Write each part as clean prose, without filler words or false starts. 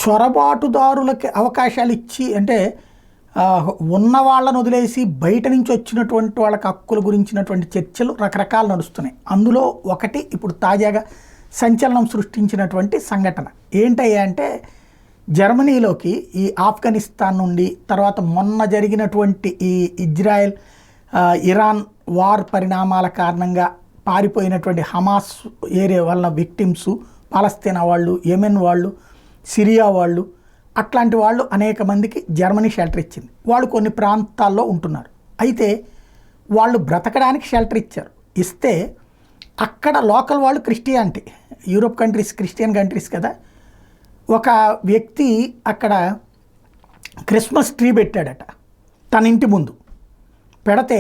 చొరబాటుదారులకి అవకాశాలు ఇచ్చి అంటే ఉన్న వాళ్ళను వదిలేసి బయట నుంచి వచ్చినటువంటి వాళ్ళకి హక్కుల గురించినటువంటి చర్చలు రకరకాలు నడుస్తున్నాయి. అందులో ఒకటి ఇప్పుడు తాజాగా సంచలనం సృష్టించినటువంటి సంఘటన ఏంటయ్యా అంటే, జర్మనీలోకి ఈ ఆఫ్ఘనిస్తాన్ నుండి తర్వాత మొన్న జరిగినటువంటి ఈ ఇజ్రాయెల్ ఇరాన్ వార్ పరిణామాల కారణంగా పారిపోయినటువంటి హమాస్ ఏరియా వల్ల విక్టిమ్స్, పాలస్తీనా వాళ్ళు, యెమెన్ వాళ్ళు, సిరియా వాళ్ళు, అట్లాంటి వాళ్ళు అనేక మందికి జర్మనీ షెల్టర్ ఇచ్చింది. వాళ్ళు కొన్ని ప్రాంతాల్లో ఉంటున్నారు. అయితే వాళ్ళు బ్రతకడానికి షెల్టర్ ఇచ్చారు. ఇస్తే అక్కడ లోకల్ వాళ్ళు Christianity, Europe countries Christian countries కదా, ఒక వ్యక్తి అక్కడ క్రిస్మస్ ట్రీ పెట్టాడట తన ఇంటి ముందు. పెడితే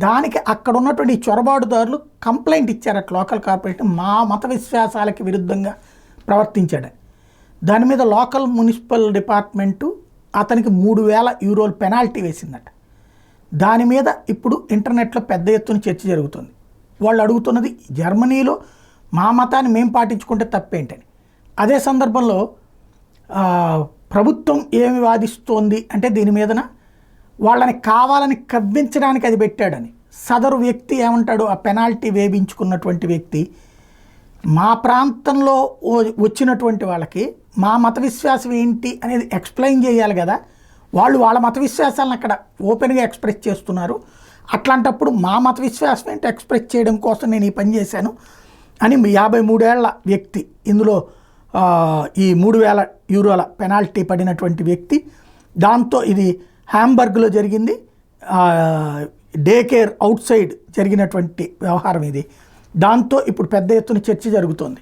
దానికి అక్కడ ఉన్నటువంటి చొరబాటుదారులు కంప్లైంట్ ఇచ్చారట లోకల్ కార్పొరేషన్, మా మత విశ్వాసాలకి విరుద్ధంగా ప్రవర్తించాడని. దాని మీద లోకల్ మున్సిపల్ డిపార్ట్మెంటు అతనికి 3,000 యూరోలు పెనాల్టీ వేసిందట. దాని మీద ఇప్పుడు ఇంటర్నెట్లో పెద్ద ఎత్తున చర్చ జరుగుతుంది. వాళ్ళు అడుగుతున్నది, జర్మనీలో మా మతాన్ని మేము పాటించుకుంటే తప్పేంటని. అదే సందర్భంలో ప్రభుత్వం ఏమి వాదిస్తోంది అంటే, దీని మీదన వాళ్ళని కావాలని కవ్వించడానికి అది పెట్టాడని. సదరు వ్యక్తి ఏమంటాడు, ఆ పెనాల్టీ వేయించుకున్నటువంటి వ్యక్తి, మా ప్రాంతంలో వచ్చినటువంటి వాళ్ళకి మా మత విశ్వాసం ఏంటి అనేది ఎక్స్ప్లెయిన్ చేయాలి కదా, వాళ్ళు వాళ్ళ మత విశ్వాసాలను అక్కడ ఓపెన్గా ఎక్స్ప్రెస్ చేస్తున్నారు, అట్లాంటప్పుడు మా మత విశ్వాసం ఏంటి ఎక్స్ప్రెస్ చేయడం కోసం నేను ఈ పని చేశాను అని 53 ఏళ్ల వ్యక్తి, ఇందులో ఈ 3,000 యూరోల పెనాల్టీ పడినటువంటి వ్యక్తి. దాంతో ఇది హ్యాంబర్గ్లో జరిగింది, డే కేర్ అవుట్ సైడ్ జరిగినటువంటి వ్యవహారం ఇది. దాంతో ఇప్పుడు పెద్ద ఎత్తున చర్చ జరుగుతోంది.